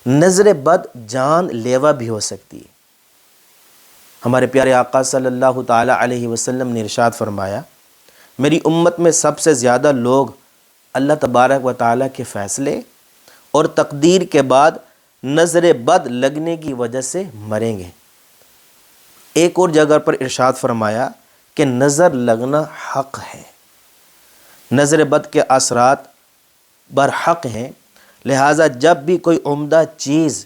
نظر بد جان لیوا بھی ہو سکتی ہے۔ ہمارے پیارے آقا صلی اللہ تعالی علیہ وسلم نے ارشاد فرمایا، میری امت میں سب سے زیادہ لوگ اللہ تبارک و تعالیٰ کے فیصلے اور تقدیر کے بعد نظر بد لگنے کی وجہ سے مریں گے۔ ایک اور جگہ پر ارشاد فرمایا کہ نظر لگنا حق ہے، نظر بد کے اثرات برحق ہیں، لہٰذا جب بھی کوئی عمدہ چیز،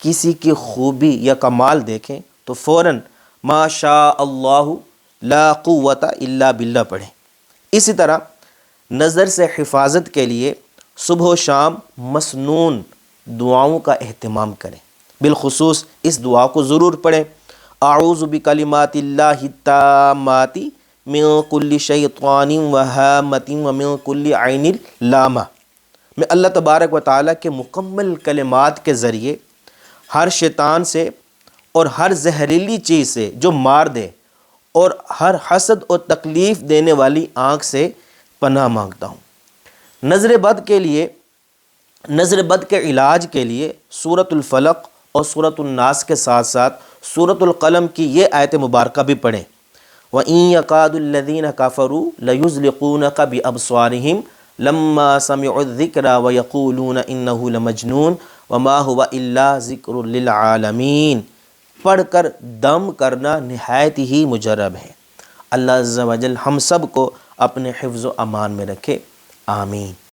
کسی کی خوبی یا کمال دیکھیں تو فوراً ما شاء اللہ لا قوت الا باللہ پڑھیں۔ اسی طرح نظر سے حفاظت کے لیے صبح و شام مسنون دعاؤں کا اہتمام کریں، بالخصوص اس دعا کو ضرور پڑھیں، اعوذ بکلمات اللہ التامات من کل شیطان وہامۃ ومن کل عین لامہ۔ میں اللہ تبارک و تعالیٰ کے مکمل کلمات کے ذریعے ہر شیطان سے اور ہر زہریلی چیز سے جو مار دے اور ہر حسد اور تکلیف دینے والی آنکھ سے پناہ مانگتا ہوں۔ نظر بد کے علاج کے لیے سورۃ الفلق اور سورۃ الناس کے ساتھ ساتھ سورۃ القلم کی یہ آیت مبارکہ بھی پڑھیں، وَإِن يَكَادُ الَّذِينَ كَفَرُوا لَيُزْلِقُونَكَ بِأَبْصَارِهِمْ لَمَّا سَمِعُوا الذِّكْرَ وَيَقُولُونَ إِنَّهُ لَمَجْنُونٌ وَمَا هُوَ إِلَّا ذِكْرٌ لِّلْعَالَمِينَ۔ پڑھ کر دم کرنا نہایت ہی مجرب ہے۔ اللہ عز و جل ہم سب کو اپنے حفظ و امان میں رکھے، آمین۔